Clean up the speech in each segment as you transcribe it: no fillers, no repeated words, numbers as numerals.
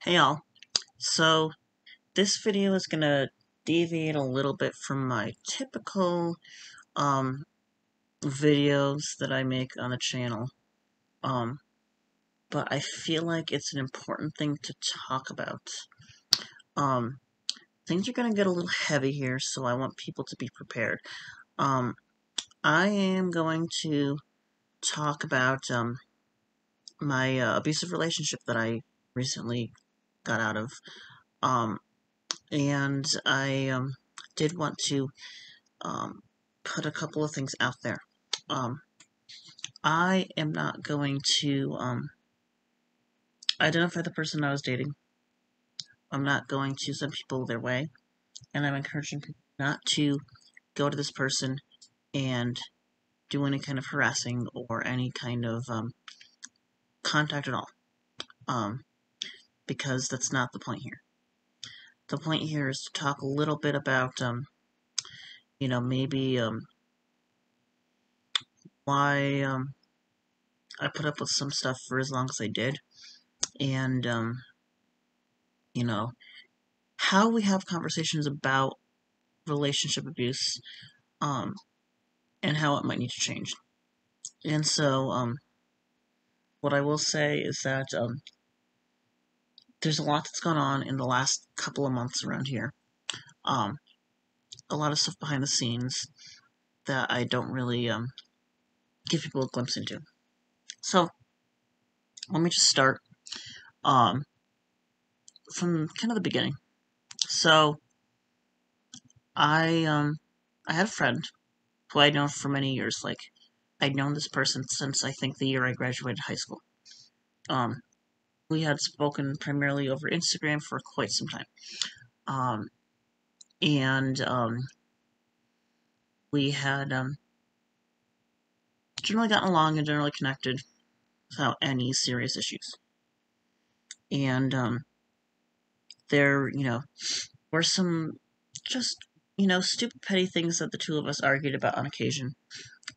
Hey y'all, so this video is gonna deviate a little bit from my typical um videos that I make on the channel. Um but I feel like it's an important thing to talk about. Um Things are gonna get a little heavy here, so I want people to be prepared. Um I am going to talk about my abusive relationship that I recently got out of. Um and I did want to um, put a couple of things out there. Um, I am not going to identify the person I was dating. I'm not going to send people their way, and I'm encouraging people not to go to this person and do any kind of harassing or any kind of contact at all, um, because that's not the point here. The point here is to talk a little bit about, maybe why I put up with some stuff for as long as I did, and you know, how we have conversations about relationship abuse, um, and how it might need to change. And so, what I will say is that there's a lot that's gone on in the last couple of months around here. Um, a lot of stuff behind the scenes that I don't really give people a glimpse into. So, let me just start um, from kind of the beginning. So, I had a friend who I'd known for many years. Like, I'd known this person since I think the year I graduated high school. Um, we had spoken primarily over Instagram for quite some time. Um, and we had generally gotten along and generally connected without any serious issues. And there, were some just, stupid petty things that the two of us argued about on occasion.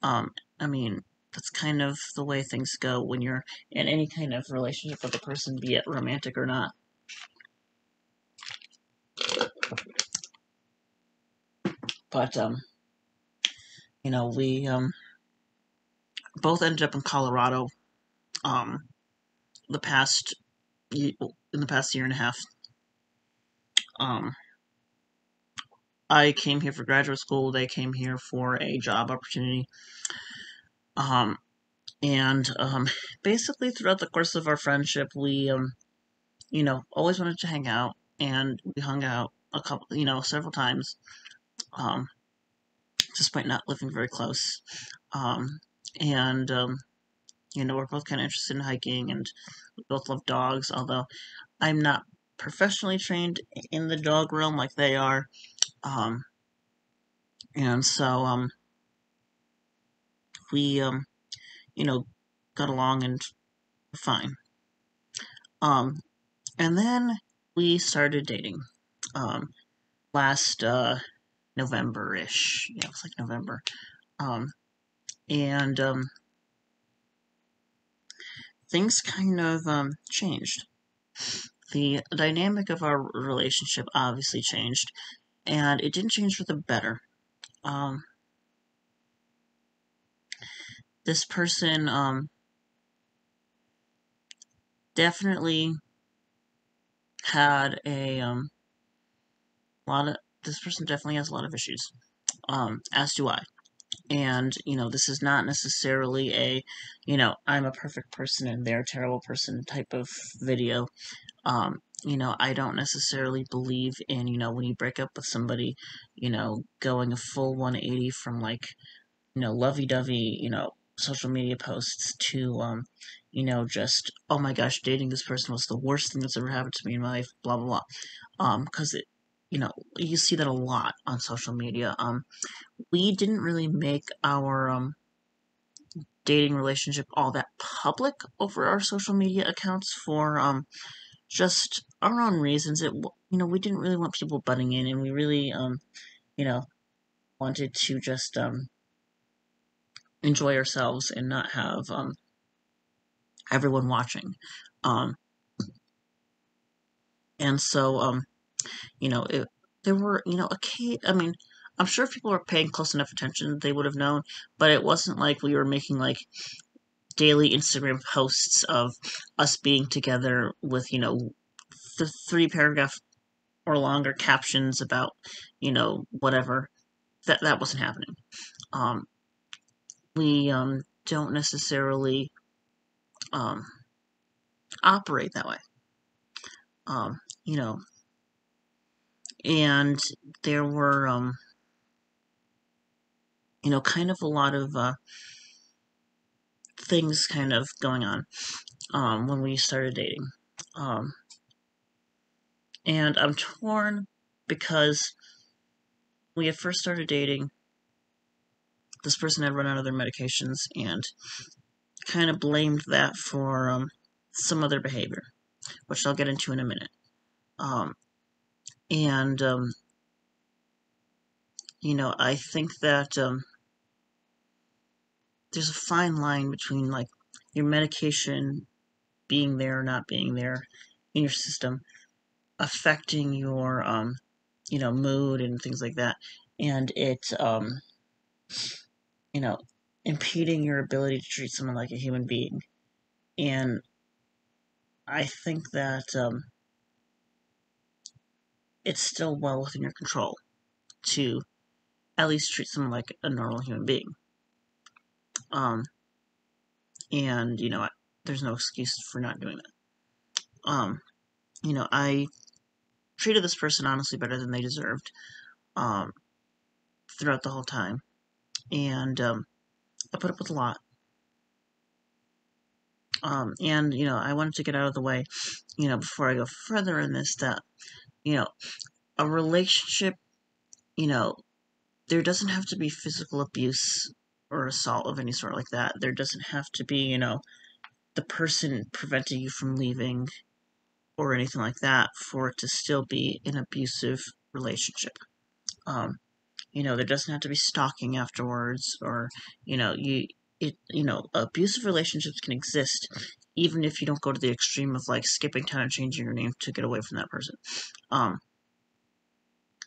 Um, I mean, that's kind of the way things go when you're in any kind of relationship with a person, be it romantic or not. But, we both ended up in Colorado um, the past in the past year and a half. Um, I came here for graduate school. They came here for a job opportunity. Um, and basically, throughout the course of our friendship, we, always wanted to hang out, and we hung out several times, um, despite not living very close. Um, and we're both kind of interested in hiking, and we both love dogs. Although I'm not professionally trained in the dog realm like they are. Um, and so we got along and fine. Um, and then we started dating. Um, last November-ish. Yeah, it was like November. Um, and things kind of changed. The dynamic of our relationship obviously changed, and it didn't change for the better. Um, this person definitely had a lot of. This person definitely has a lot of issues. As do I. And, this is not necessarily a, I'm a perfect person and they're a terrible person type of video. I don't necessarily believe in, when you break up with somebody, going a full 180 from, like, lovey-dovey, social media posts to, just, oh my gosh, dating this person was the worst thing that's ever happened to me in my life, blah, blah, blah. Because you see that a lot on social media. We didn't really make our, dating relationship all that public over our social media accounts for, just our own reasons. We didn't really want people butting in, and we really, you know, wanted to just, enjoy ourselves and not have, 'em, everyone watching. Um, And so, there were, I mean, I'm sure if people were paying close enough attention, they would have known, but it wasn't like we were making like daily Instagram posts of us being together with, the 3 paragraph or longer captions about, whatever. That wasn't happening. Um, we don't necessarily um, operate that way. Um, you know, and there were, kind of a lot of things kind of going on when we started dating. Um, and I'm torn because when we had first started dating, this person had run out of their medications and kind of blamed that for some other behavior, which I'll get into in a minute. Um, and, I think that there's a fine line between like your medication being there or not being there in your system affecting your mood and things like that, and it you know impeding your ability to treat someone like a human being. And I think that it's still well within your control to at least treat someone like a normal human being. um and there's no excuse for not doing that. I treated this person honestly better than they deserved um throughout the whole time, and I put up with a lot. And I wanted to get out of the way, before I go further in this, that you know a relationship, you know there doesn't have to be physical abuse or assault of any sort like that. There doesn't have to be, the person preventing you from leaving or anything like that for it to still be an abusive relationship. Um, there doesn't have to be stalking afterwards, or abusive relationships can exist even if you don't go to the extreme of like skipping town and changing your name to get away from that person. Um,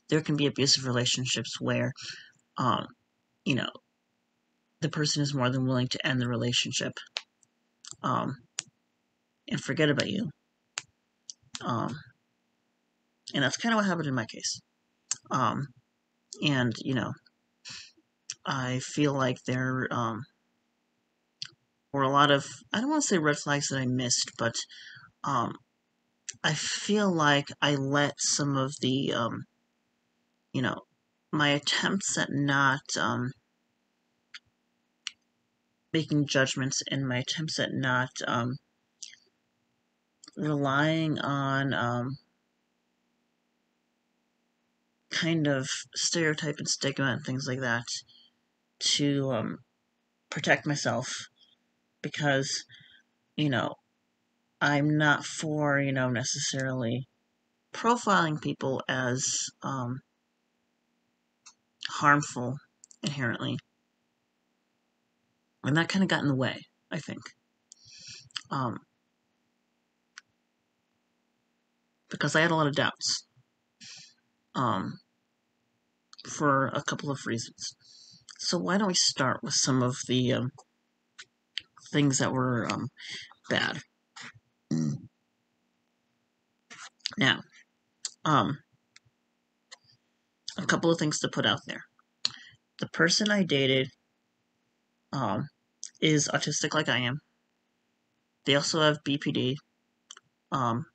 there can be abusive relationships where, um, you know, the person is more than willing to end the relationship, um, and forget about you. Um, and that's kind of what happened in my case. Um, and I feel like there were a lot of, I don't want to say red flags that I missed, but um, I feel like I let some of the, you know, my attempts at not making judgments and my attempts at not relying on kind of stereotype and stigma and things like that to protect myself, because, you know, I'm not for, necessarily profiling people as harmful inherently. And that kind of got in the way, I think. Um, because I had a lot of doubts for a couple of reasons. So why don't we start with some of the things that were bad? Now, um, a couple of things to put out there. The person I dated um, is autistic like I am. They also have BPD. Um,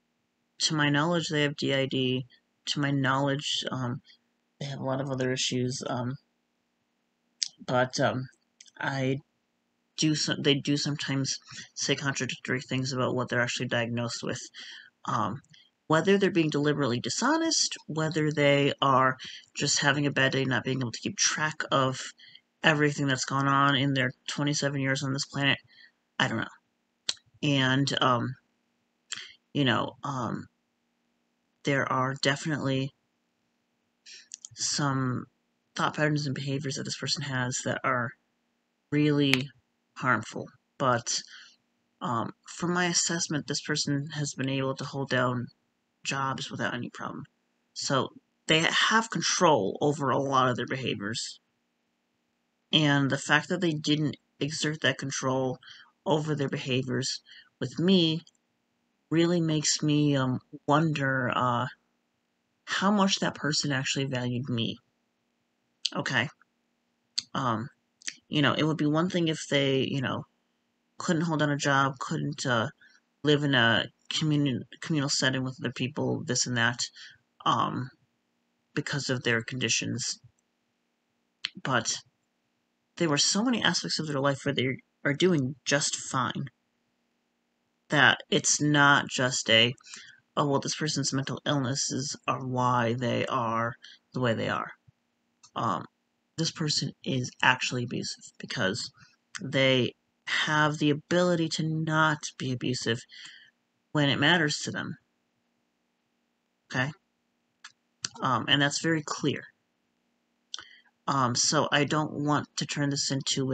to my knowledge, they have DID. To my knowledge, they have a lot of other issues. But I they do sometimes say contradictory things about what they're actually diagnosed with. Um, whether they're being deliberately dishonest, whether they are just having a bad day, not being able to keep track of everything that's gone on in their 27 years on this planet, I don't know. And, you know, um, there are definitely some thought patterns and behaviors that this person has that are really harmful. But from my assessment, this person has been able to hold down jobs without any problem. So they have control over a lot of their behaviors. And the fact that they didn't exert that control over their behaviors with me really makes me wonder how much that person actually valued me. Okay. Um, it would be one thing if they, couldn't hold down a job, couldn't live in a communal setting with other people, this and that, um, because of their conditions. But there were so many aspects of their life where they are doing just fine that it's not just oh, well, this person's mental illnesses are why they are the way they are. Um, this person is actually abusive because they have the ability to not be abusive when it matters to them. Okay? And that's very clear. So I don't want to turn this into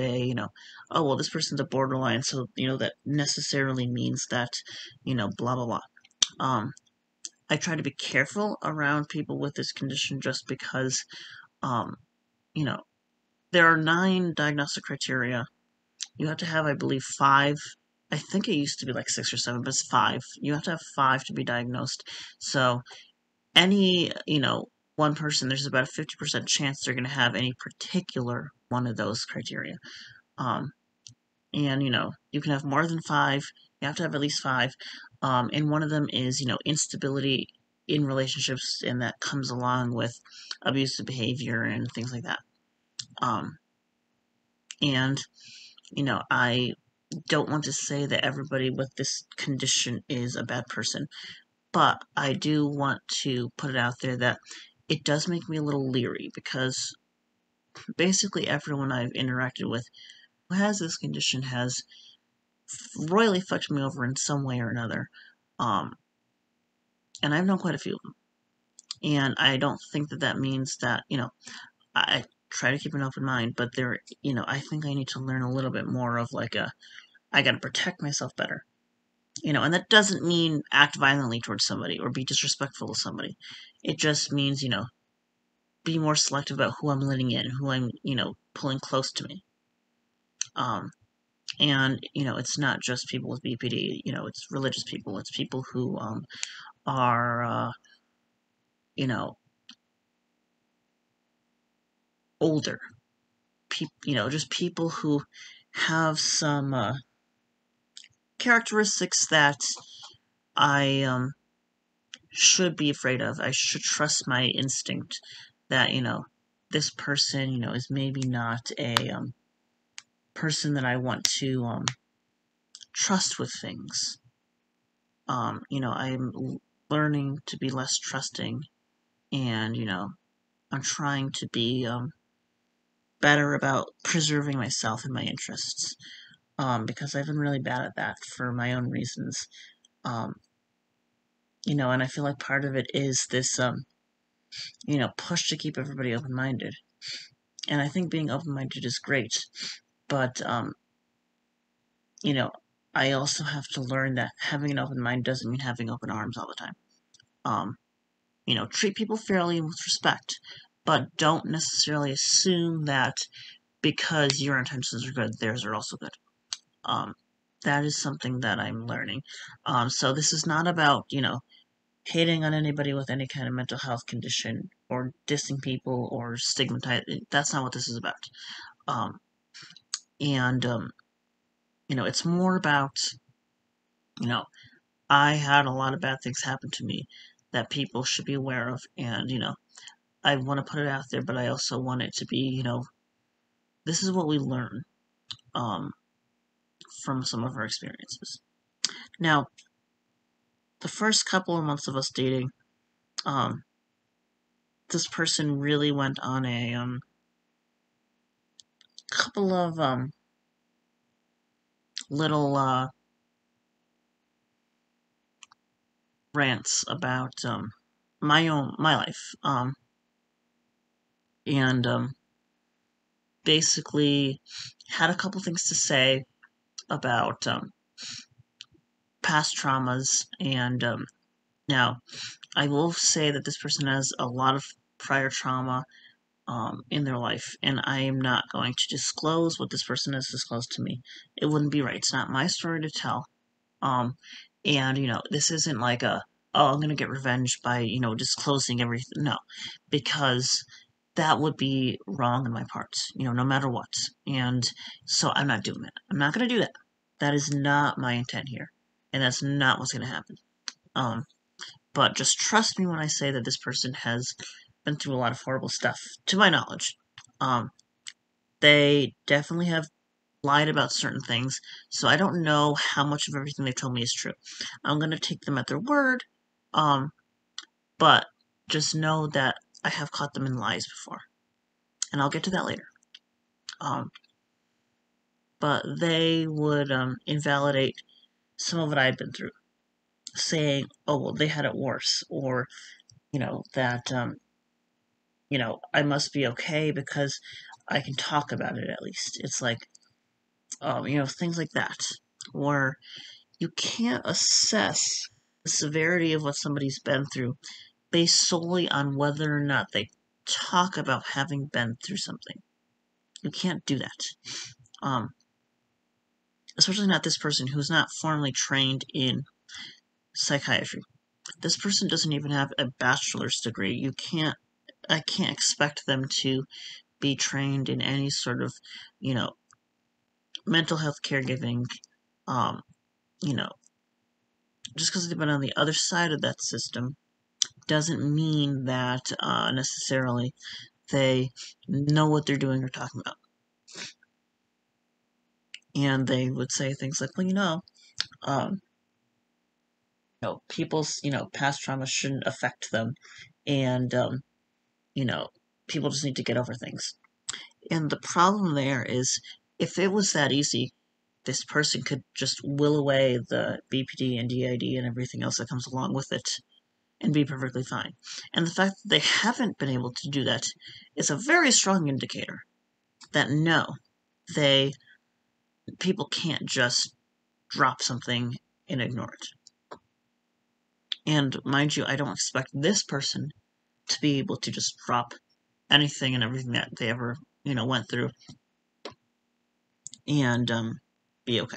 oh, well, this person's a borderline, so, that necessarily means that, blah, blah, blah. I try to be careful around people with this condition just because, um, you know, there are 9 diagnostic criteria. You have to have, I believe, 5. I think it used to be like 6 or 7, but it's 5. You have to have 5 to be diagnosed. So any, one person, there's about a 50% chance they're going to have any particular one of those criteria. And, you can have more than 5. You have to have at least 5. And one of them is, instability in relationships, and that comes along with abusive behavior and things like that. And, I don't want to say that everybody with this condition is a bad person, but I do want to put it out there that it does make me a little leery because basically everyone I've interacted with who has this condition has royally fucked me over in some way or another. And I've known quite a few of them. And I don't think that that means that, I try to keep an open mind, but I think I need to learn a little bit more of I gotta protect myself better. And that doesn't mean act violently towards somebody or be disrespectful to somebody. It just means, be more selective about who I'm letting in, who I'm, pulling close to me. And, it's not just people with BPD, it's religious people, it's people who, are, older. Just people who have some, characteristics that I, should be afraid of. I should trust my instinct that, this person, is maybe not a person that I want to trust with things. I'm learning to be less trusting, and, I'm trying to be better about preserving myself and my interests, because I've been really bad at that for my own reasons. Um, and I feel like part of it is this, push to keep everybody open-minded. And I think being open-minded is great, but, I also have to learn that having an open mind doesn't mean having open arms all the time. Treat people fairly and with respect, but don't necessarily assume that because your intentions are good, theirs are also good. That is something that I'm learning. So this is not about, hating on anybody with any kind of mental health condition or dissing people or stigmatizing. That's not what this is about. Um, and, it's more about, I had a lot of bad things happen to me that people should be aware of. And, I want to put it out there, but I also want it to be, this is what we learn um, from some of our experiences. Now, the first couple of months of us dating, this person really went on a couple of little rants about my life, and basically had a couple things to say about past traumas and Now, I will say that this person has a lot of prior trauma in their life, and I am not going to disclose what this person has disclosed to me. It wouldn't be right. It's not my story to tell. Um, and this isn't like oh, I'm gonna get revenge by disclosing everything. No, because that would be wrong on my part. No matter what. And so I'm not doing it. I'm not gonna do that. That is not my intent here, and that's not what's gonna happen. Um, but just trust me when I say that this person has been through a lot of horrible stuff, to my knowledge. Um, they definitely have lied about certain things, so I don't know how much of everything they've told me is true. I'm gonna take them at their word, um, but just know that I have caught them in lies before, and I'll get to that later. Um, but they would invalidate some of what I've been through, saying, "Oh, well, they had it worse," or that I must be okay because I can talk about it at least. It's like, things like that, where you can't assess the severity of what somebody's been through based solely on whether or not they talk about having been through something. You can't do that. Um, Especially not this person who's not formally trained in psychiatry. This person doesn't even have a bachelor's degree. I can't expect them to be trained in any sort of, you know, mental health caregiving, um, you know, just because they've been on the other side of that system doesn't mean that necessarily they know what they're doing or talking about. And they would say things like, well, um, people's, past trauma shouldn't affect them, and you know, people just need to get over things. And the problem there is, if it was that easy, this person could just will away the BPD and DID and everything else that comes along with it and be perfectly fine. And the fact that they haven't been able to do that is a very strong indicator that no, they people can't just drop something and ignore it. And mind you, I don't expect this person to be able to just drop anything and everything that they ever, went through and be okay.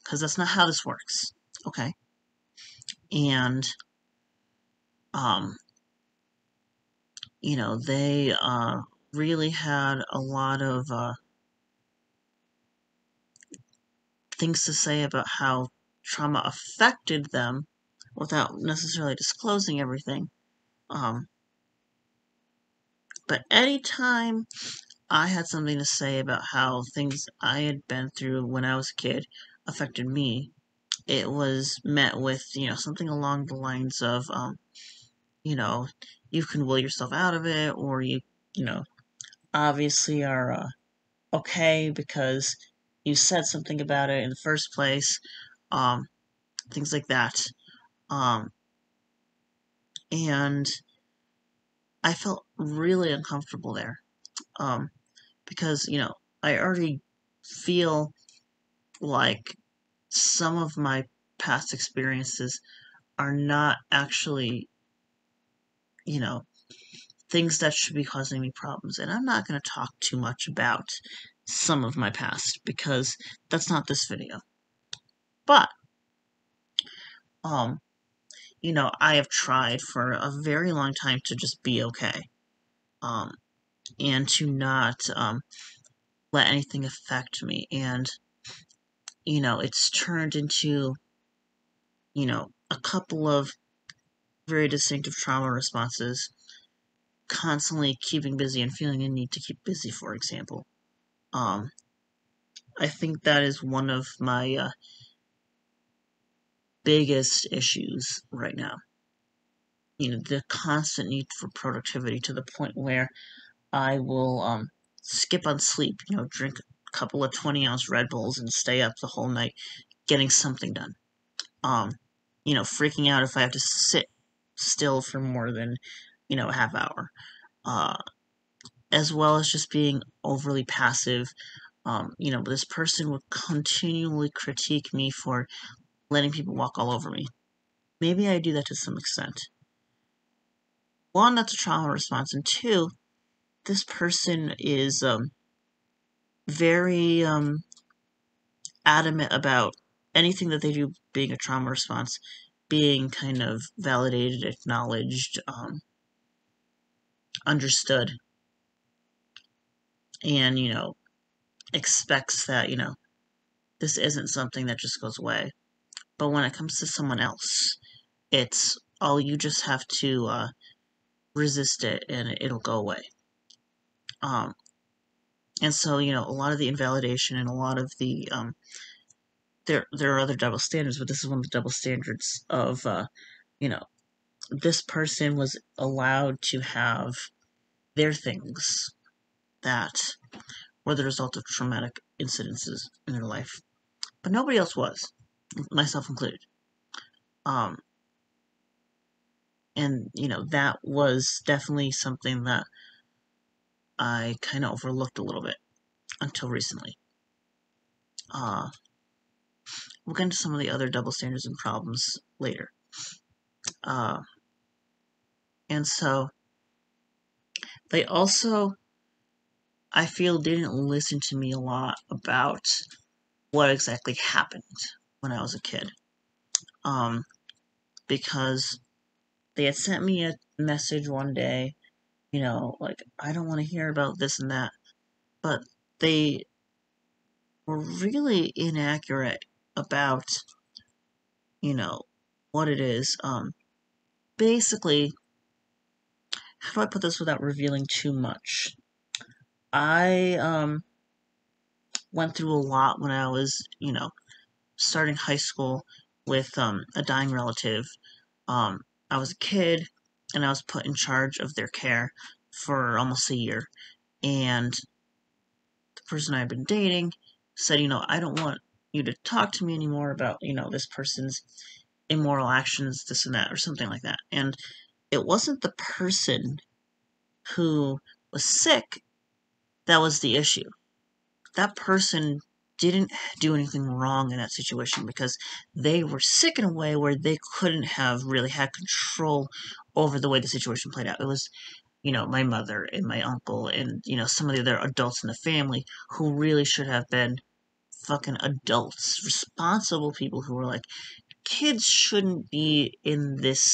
Because that's not how this works. Okay? And um, they really had a lot of things to say about how trauma affected them without necessarily disclosing everything. Um, but anytime I had something to say about how things I had been through when I was a kid affected me, it was met with, something along the lines of, you know, you can will yourself out of it, or you know, obviously are okay because you said something about it in the first place, um, things like that. Um, and I felt really uncomfortable there, because, I already feel like some of my past experiences are not actually, you know, things that should be causing me problems. And I'm not going to talk too much about some of my past because that's not this video. But, um, I have tried for a very long time to just be okay. Um, and to not, let anything affect me. And, it's turned into, a couple of very distinctive trauma responses, constantly keeping busy and feeling a need to keep busy, for example. Um, I think that is one of my biggest issues right now. The constant need for productivity to the point where I will skip on sleep, drink a couple of 20-ounce Red Bulls and stay up the whole night getting something done. Um, freaking out if I have to sit still for more than, a half hour. Uh, as well as just being overly passive. This person would continually critique me for letting people walk all over me. maybe I do that to some extent. One, that's a trauma response, and two, this person is very adamant about anything that they do being a trauma response, being kind of validated, acknowledged, understood, and, expects that, this isn't something that just goes away. But when it comes to someone else, it's, oh, you just have to resist it and it'll go away. Um, and so, a lot of the invalidation and a lot of the, there are other double standards, but this is one of the double standards of, you know, this person was allowed to have their things that were the result of traumatic incidences in their life, but nobody else was, myself included. Um, and that was definitely something that I kind of overlooked a little bit until recently. We'll get into some of the other double standards and problems later. Uh, and so they also, I feel, didn't listen to me a lot about what exactly happened when I was a kid. Because they had sent me a message one day, like, I don't want to hear about this and that, but they were really inaccurate about, what it is. Basically, how do I put this without revealing too much? I, went through a lot when I was, starting high school with, a dying relative. I was a kid, and I was put in charge of their care for almost a year. And the person I had been dating said, I don't want you to talk to me anymore about, this person's immoral actions, this and that, or something like that. And it wasn't the person who was sick that was the issue. That person didn't do anything wrong in that situation because they were sick in a way where they couldn't have really had control over the way the situation played out. It was, my mother and my uncle and, some of the other adults in the family who really should have been fucking adults, responsible people who were like, kids shouldn't be in this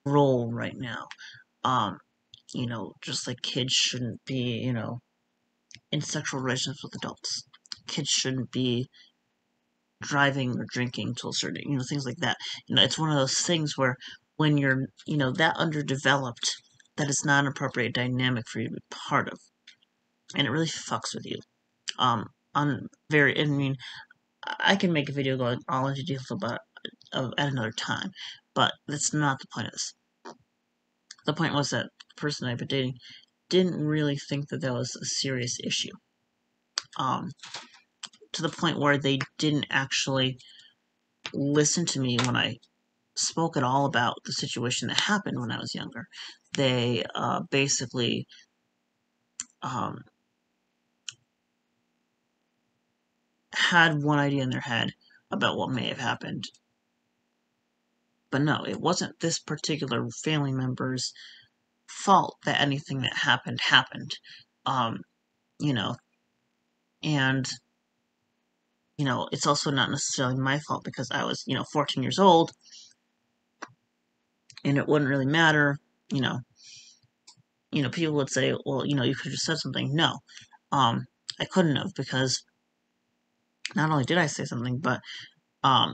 role right now. Um, just like kids shouldn't be, in sexual relations with adults. Kids shouldn't be driving or drinking to a certain, things like that. It's one of those things where when you're, that underdeveloped, that is not an appropriate dynamic for you to be part of. And it really fucks with you. I mean, I can make a video going all into details about at another time, but that's not the point of this. The point was that the person I've been dating didn't really think that was a serious issue. To the point where they didn't actually listen to me when I spoke at all about the situation that happened when I was younger. They basically had one idea in their head about what may have happened. But no, it wasn't this particular family member's fault that anything that happened. Um, you know, and it's also not necessarily my fault because I was, 14 years old, and it wouldn't really matter. You know, people would say, well, you could have just said something. No, I couldn't have because not only did I say something, but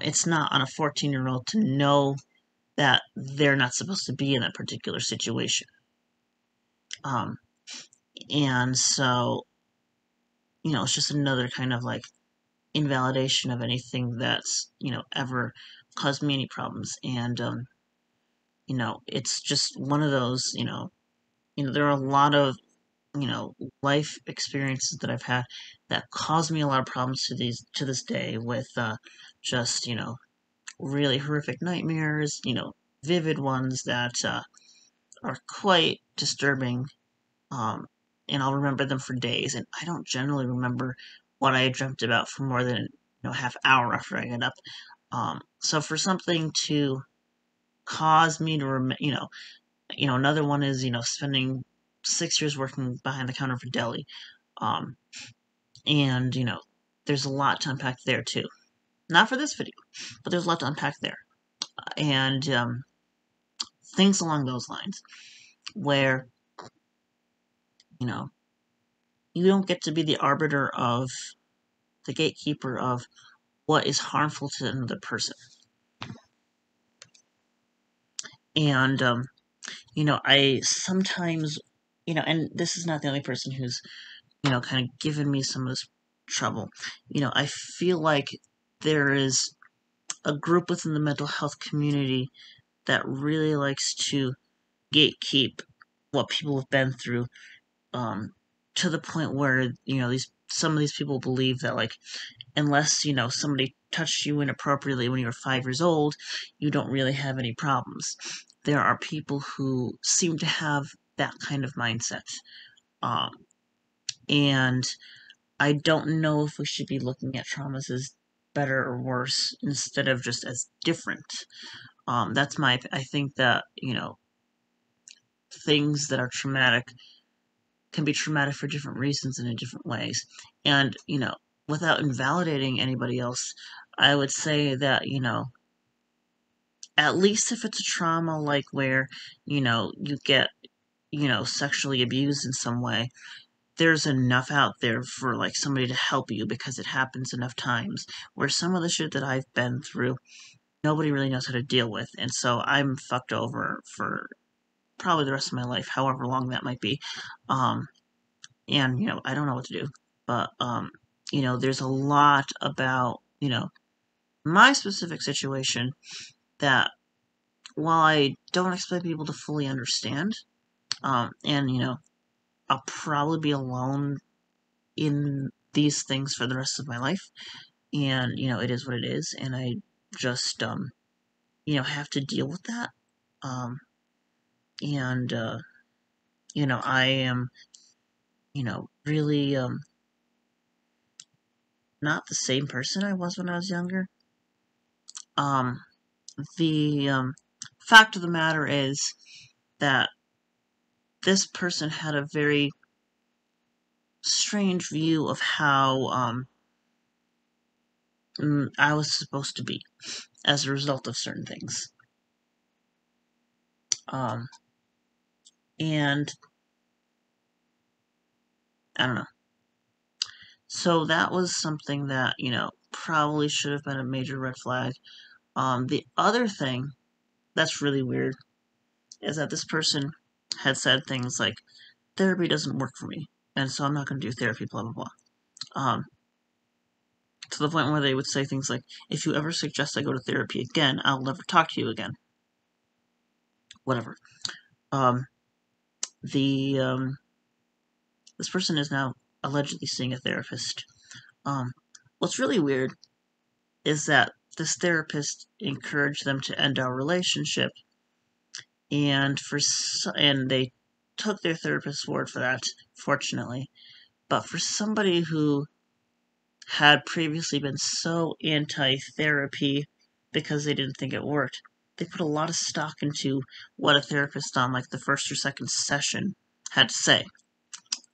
it's not on a 14-year-old to know that they're not supposed to be in that particular situation. And so, it's just another kind of like invalidation of anything that's, ever caused me any problems. And, it's just one of those, there are a lot of, life experiences that I've had that caused me a lot of problems to this day with, just, really horrific nightmares, vivid ones that, are quite disturbing, and I'll remember them for days. And I don't generally remember what I dreamt about for more than a half hour after I get up. So for something to cause me to another one is spending 6 years working behind the counter for deli. Um, and there's a lot to unpack there too. Not for this video, but there's a lot to unpack there, and things along those lines where you know you don't get to be the arbiter of the gatekeeper of what is harmful to another person. And I sometimes and this is not the only person who's kind of given me some of this trouble. I feel like there is a group within the mental health community that really likes to gatekeep what people have been through, to the point where some of these people believe that, like, unless somebody touched you inappropriately when you were 5 years old, you don't really have any problems. There are people who seem to have that kind of mindset, um, and I don't know if we should be looking at traumas as better or worse instead of just as different. I think that things that are traumatic can be traumatic for different reasons and in different ways. And, without invalidating anybody else, I would say that, at least if it's a trauma like where, you get, sexually abused in some way, there's enough out there for like somebody to help you because it happens enough times. Where some of the shit that I've been through, nobody really knows how to deal with. And so I'm fucked over for probably the rest of my life, however long that might be. And I don't know what to do. But there's a lot about my specific situation that, while I don't expect people to fully understand, and I'll probably be alone in these things for the rest of my life, and it is what it is, and I just have to deal with that. And I am really not the same person I was when I was younger. The fact of the matter is that this person had a very strange view of how I was supposed to be as a result of certain things. And I don't know. So that was something that, probably should have been a major red flag. The other thing that's really weird is that this person had said things like, therapy doesn't work for me, and so I'm not going to do therapy, blah, blah, blah. To the point where they would say things like, if you ever suggest I go to therapy again, I'll never talk to you again. Whatever. This person is now allegedly seeing a therapist. What's really weird is that this therapist encouraged them to end our relationship, and they took their therapist's word for that, fortunately. But for somebody who had previously been so anti-therapy because they didn't think it worked, they put a lot of stock into what a therapist on like the first or second session had to say.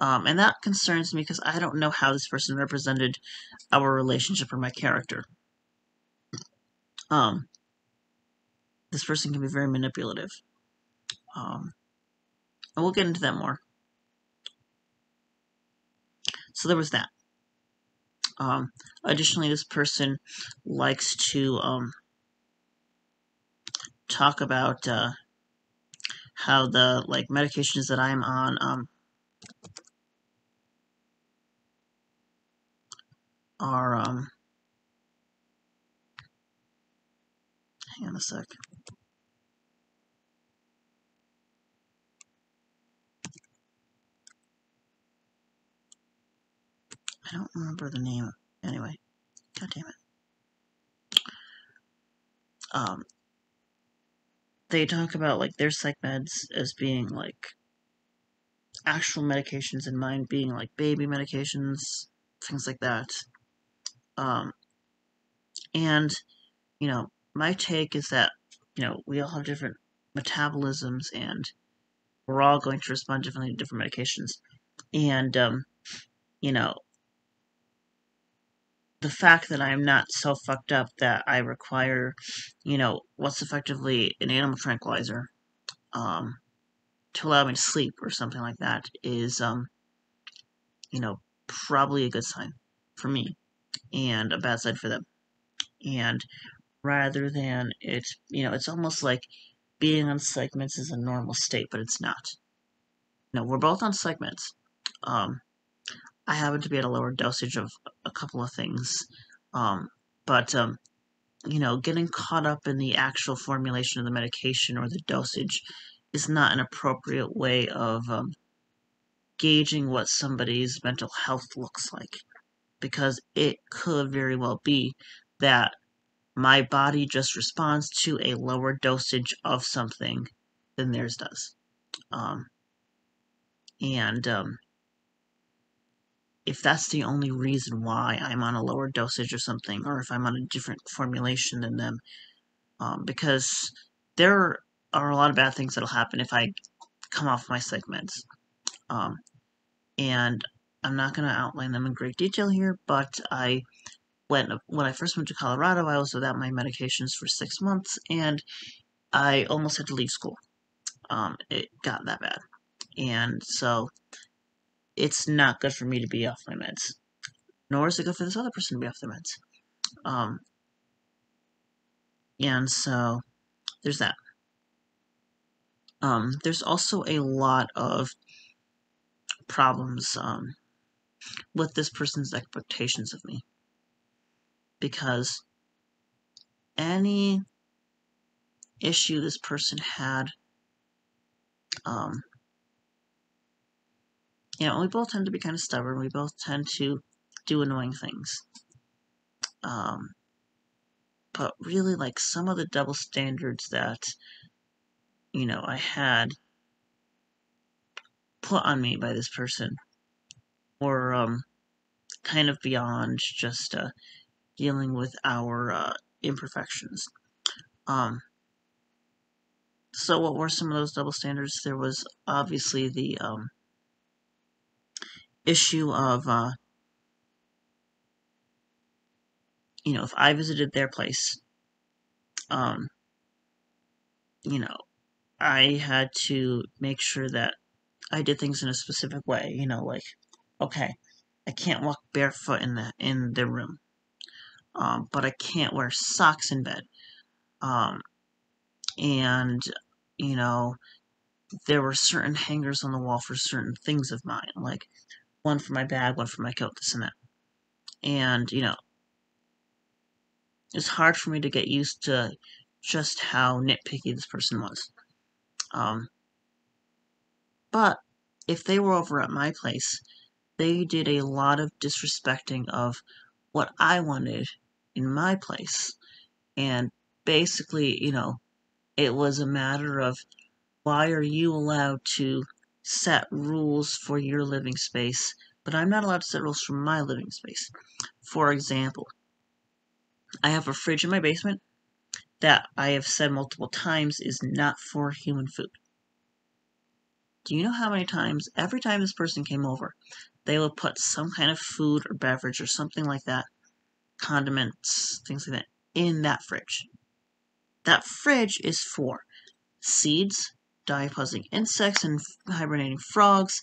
And that concerns me because I don't know how this person represented our relationship or my character. This person can be very manipulative. And we'll get into that more. So there was that. Additionally, this person likes to talk about how the medications that I'm on are hang on a sec. I don't remember the name. Anyway, god damn it. They talk about their psych meds as being actual medications and mine being baby medications, things like that. And my take is that we all have different metabolisms, and we're all going to respond differently to different medications. And, you know, the fact that I'm not so fucked up that I require, what's effectively an animal tranquilizer, um, to allow me to sleep or something like that is, probably a good sign for me and a bad sign for them. And rather than it's almost like being on segments is a normal state, but it's not. No, we're both on segments. Um, I happen to be at a lower dosage of a couple of things, but getting caught up in the actual formulation of the medication or the dosage is not an appropriate way of gauging what somebody's mental health looks like, because it could very well be that my body just responds to a lower dosage of something than theirs does. Um, and if that's the only reason why I'm on a lower dosage or something, or if I'm on a different formulation than them, because there are a lot of bad things that'll happen if I come off my segments. Um, and I'm not going to outline them in great detail here, but when I first moved to Colorado, I was without my medications for 6 months, and I almost had to leave school. It got that bad, and so it's not good for me to be off my meds, nor is it good for this other person to be off their meds. Um, and so there's that. There's also a lot of problems with this person's expectations of me, because any issue this person had, um, we both tend to be kind of stubborn. We both tend to do annoying things. But really, like, some of the double standards that, I had put on me by this person were kind of beyond just dealing with our imperfections. So what were some of those double standards? There was obviously the issue of, if I visited their place, um, I had to make sure that I did things in a specific way. Like, okay, I can't walk barefoot in the room, but I can't wear socks in bed. And there were certain hangers on the wall for certain things of mine, like one for my bag, one for my coat, this and that. And it's hard for me to get used to just how nitpicky this person was. But if they were over at my place, they did a lot of disrespecting of what I wanted in my place. And basically, it was a matter of, why are you allowed to set rules for your living space, but I'm not allowed to set rules for my living space? For example, I have a fridge in my basement that I have said multiple times is not for human food. Do you know how many times, every time this person came over, they would put some kind of food or beverage or something like that, condiments, things like that, in that fridge? That fridge is for seeds, diapause insects and hibernating frogs,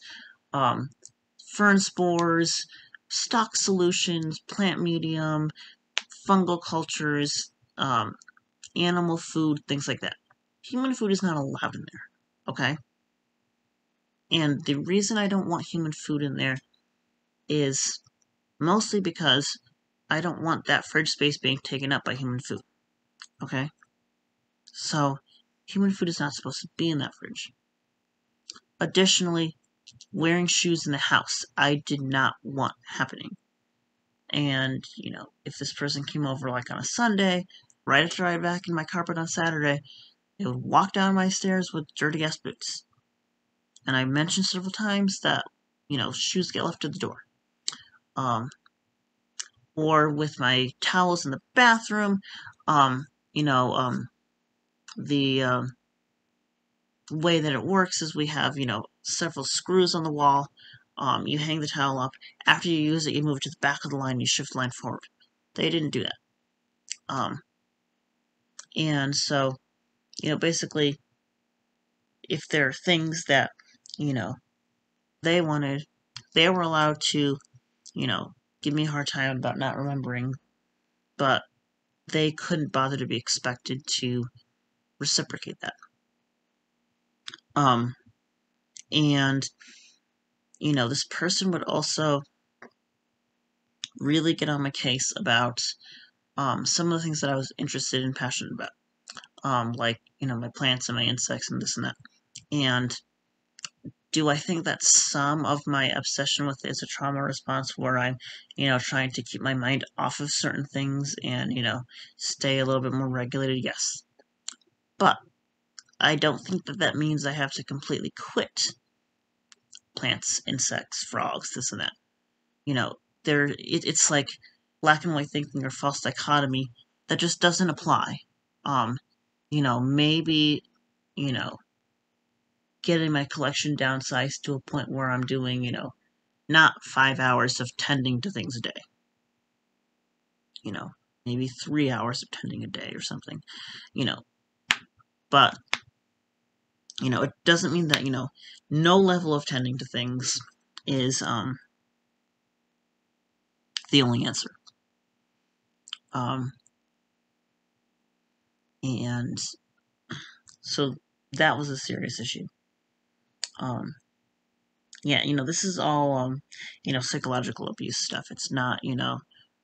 fern spores, stock solutions, plant medium, fungal cultures, animal food, things like that. Human food is not allowed in there, okay? And the reason I don't want human food in there is mostly because I don't want that fridge space being taken up by human food, okay? So, human food is not supposed to be in that fridge. Additionally, wearing shoes in the house, I did not want happening. And, if this person came over like on a Sunday, right after I vacuumed my carpet on Saturday, they would walk down my stairs with dirty ass boots. And I mentioned several times that, shoes get left at the door. Or with my towels in the bathroom, um, you know, um, the way that it works is we have, several screws on the wall. You hang the towel up. After you use it, you move it to the back of the line. You shift the line forward. They didn't do that. And so, basically, if there are things that, they wanted, they were allowed to, give me a hard time about not remembering, but they couldn't bother to be expected to reciprocate that. And, this person would also really get on my case about some of the things that I was interested and passionate about, like, my plants and my insects and this and that. And do I think that some of my obsession with it is a trauma response where I'm, trying to keep my mind off of certain things and, stay a little bit more regulated? Yes. But I don't think that that means I have to completely quit plants, insects, frogs, this and that. It's like black and white thinking or false dichotomy that just doesn't apply. Maybe, you know, getting my collection downsized to a point where I'm doing, not 5 hours of tending to things a day. Maybe 3 hours of tending a day or something. But, it doesn't mean that, no level of tending to things is, the only answer. And so that was a serious issue. Yeah, this is all, psychological abuse stuff. It's not,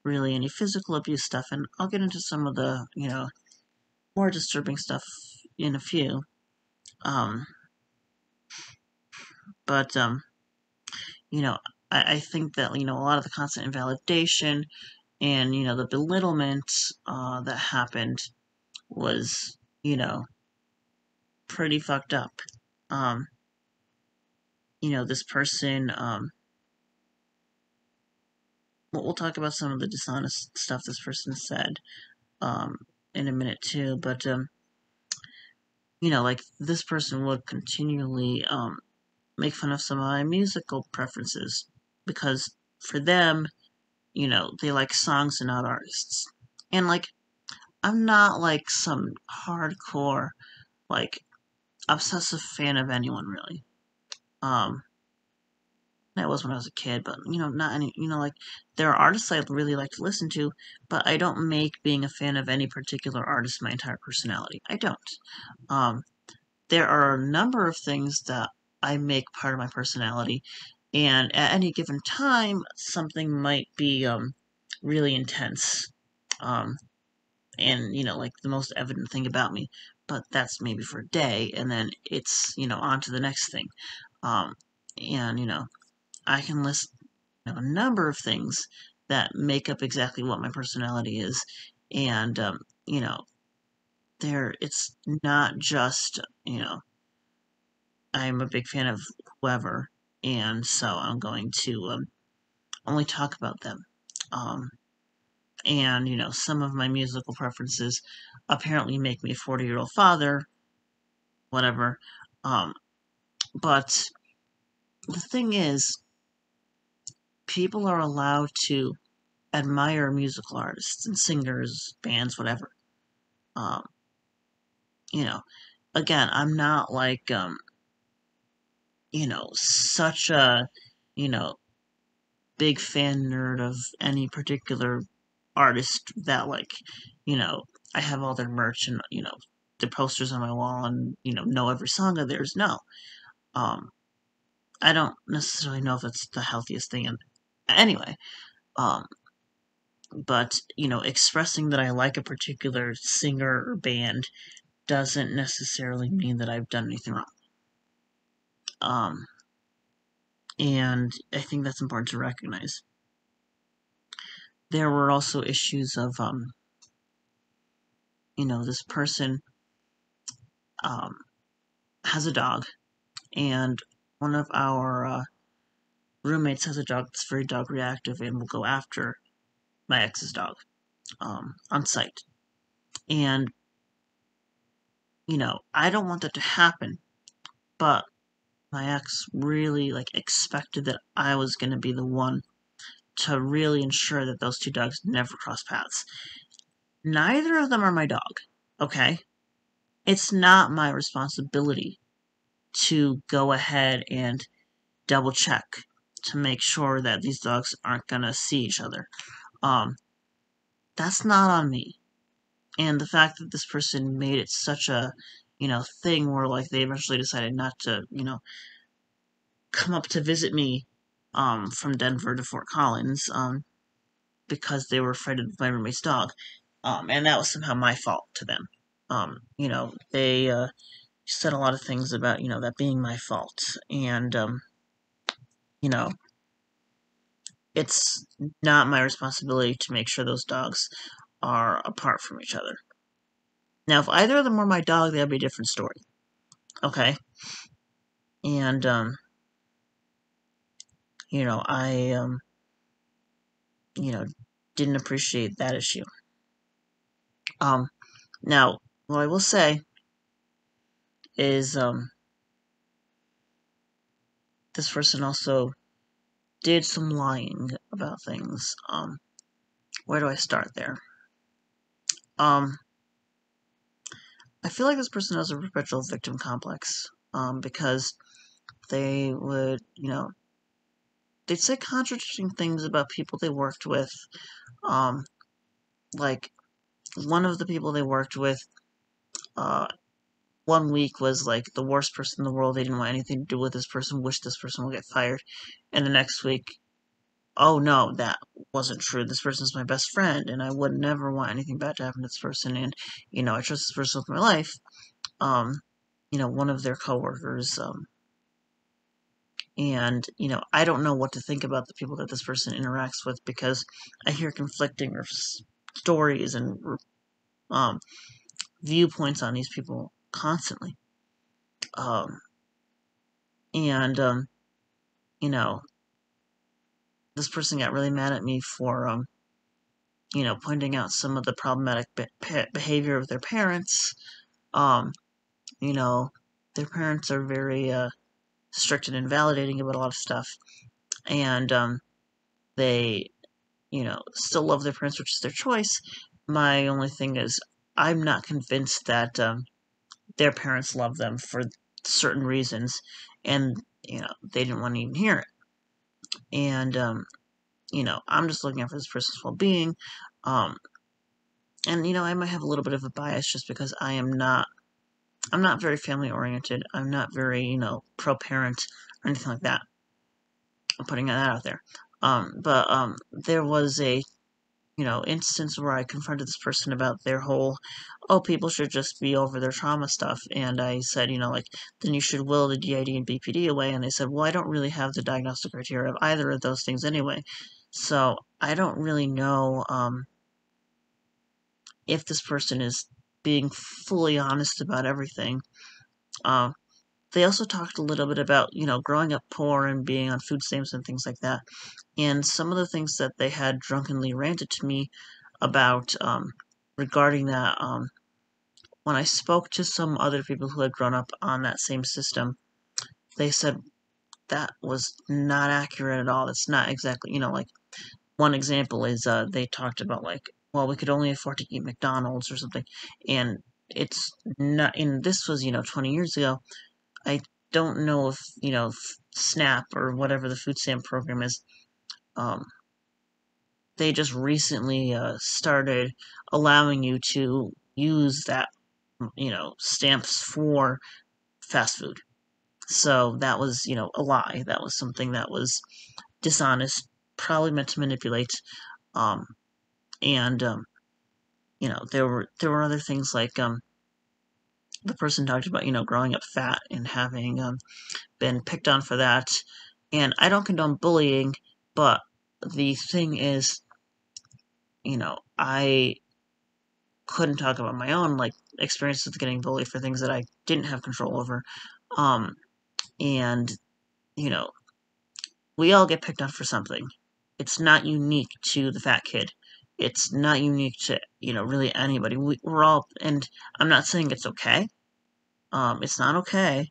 really any physical abuse stuff. And I'll get into some of the, more disturbing stuff in a few. But, I think that, a lot of the constant invalidation and, the belittlement that happened was, pretty fucked up. This person, we'll talk about some of the dishonest stuff this person said in a minute too, but, like, this person would continually make fun of some of my musical preferences, because for them, they like songs and not artists. And, like, I'm not, like, some hardcore, like, obsessive fan of anyone, really. That was when I was a kid, but, not any, like, there are artists I really like to listen to, but I don't make being a fan of any particular artist my entire personality. I don't. There are a number of things that I make part of my personality, and at any given time, something might be, really intense. And, like, the most evident thing about me, but that's maybe for a day, and then it's, on to the next thing. And, I can list, a number of things that make up exactly what my personality is, and, it's not just, I'm a big fan of whoever, and so I'm going to, only talk about them. And, some of my musical preferences apparently make me a 40-year-old father, whatever. But the thing is, people are allowed to admire musical artists and singers, bands, whatever. You know, again, I'm not like, such a, you know, big fan nerd of any particular artist that, like, I have all their merch and, the posters on my wall and, know every song of theirs. No. I don't necessarily know if it's the healthiest thing. And anyway, but, expressing that I like a particular singer or band doesn't necessarily mean that I've done anything wrong. And I think that's important to recognize. There were also issues of, this person has a dog, and one of our roommates has a dog that's very dog reactive and will go after my ex's dog on site. And I don't want that to happen, but my ex really, expected that I was going to be the one to really ensure that those two dogs never cross paths. Neither of them are my dog, okay? It's not my responsibility to go ahead and double check to make sure that these dogs aren't going to see each other. Um, that's not on me. And the fact that this person made it such a, thing where, they eventually decided not to, come up to visit me, from Denver to Fort Collins, because they were afraid of my roommate's dog. And that was somehow my fault to them. They, said a lot of things about, that being my fault. And, you know, it's not my responsibility to make sure those dogs are apart from each other. Now, if either of them were my dog, that would be a different story. Okay? And, I, didn't appreciate that issue. Now, what I will say is, this person also did some lying about things. Where do I start there? I feel like this person has a perpetual victim complex, because they would, they'd say contradicting things about people they worked with. Like, one of the people they worked with, uh, one week was, the worst person in the world. They didn't want anything to do with this person, wished this person would get fired. And the next week, oh no, that wasn't true. This person's my best friend, and I would never want anything bad to happen to this person, and, I trust this person with my life. One of their coworkers, and, I don't know what to think about the people that this person interacts with, because I hear conflicting stories and, viewpoints on these people constantly. And, this person got really mad at me for, pointing out some of the problematic behavior of their parents. Their parents are very, strict and invalidating about a lot of stuff. And, they, still love their parents, which is their choice. My only thing is, I'm not convinced that, their parents love them for certain reasons, and, they didn't want to even hear it. And, I'm just looking out for this person's well-being. And, I might have a little bit of a bias just because I'm not very family-oriented. I'm not very, pro-parent or anything like that. I'm putting that out there. But there was a, instance where I confronted this person about their whole, oh, people should just be over their trauma stuff. And I said, then you should will the DID and BPD away. And they said, well, I don't really have the diagnostic criteria of either of those things anyway. So I don't really know, if this person is being fully honest about everything. They also talked a little bit about, growing up poor and being on food stamps and things like that. And some of the things that they had drunkenly ranted to me about, regarding that, when I spoke to some other people who had grown up on that same system, they said that was not accurate at all. That's not exactly, one example is, they talked about, well, we could only afford to eat McDonald's or something. And it's not, and this was, 20 years ago. I don't know if, SNAP or whatever the food stamp program is, they just recently, started allowing you to use that, stamps for fast food. So that was, a lie. That was something that was dishonest, probably meant to manipulate. And, there were other things like, the person talked about, growing up fat and having, been picked on for that. And I don't condone bullying, but the thing is, I couldn't talk about my own, experiences with getting bullied for things that I didn't have control over. And, you know, we all get picked on for something. It's not unique to the fat kid. It's not unique to, really anybody. We're all, and I'm not saying it's okay. It's not okay,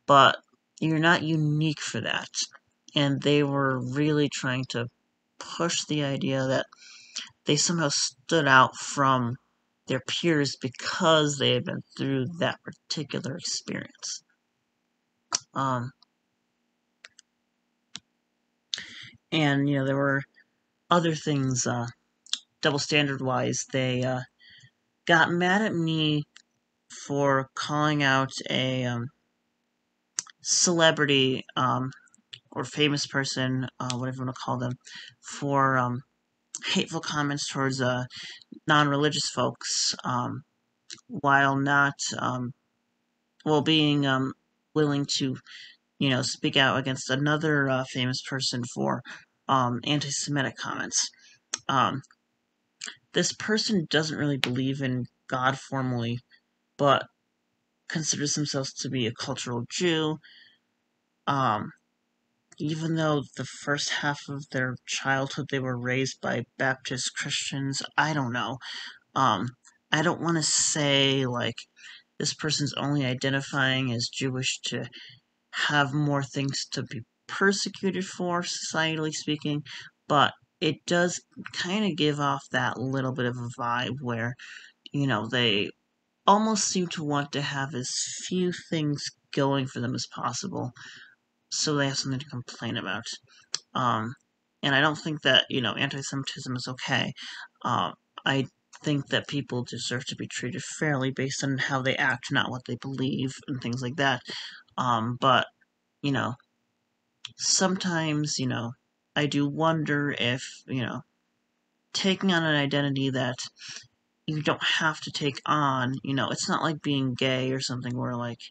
but you're not unique for that. And they were really trying to push the idea that they somehow stood out from their peers because they had been through that particular experience. Um, and, there were other things, double standard wise. They got mad at me for calling out a celebrity or famous person, whatever you want to call them, for hateful comments towards non-religious folks, while not, while being willing to, speak out against another famous person for anti-Semitic comments. Um, this person doesn't really believe in God formally, but considers themselves to be a cultural Jew. Um, Even though the first half of their childhood they were raised by Baptist Christians, I don't know. Um, I don't want to say, like, this person's only identifying as Jewish to have more things to be persecuted for, societally speaking, but it does kind of give off that little bit of a vibe where, they almost seem to want to have as few things going for them as possible so they have something to complain about. Um, and I don't think that, anti-Semitism is okay. I think that people deserve to be treated fairly based on how they act, not what they believe, and things like that. But, you know, sometimes, I do wonder if, taking on an identity that you don't have to take on, it's not like being gay or something where, like,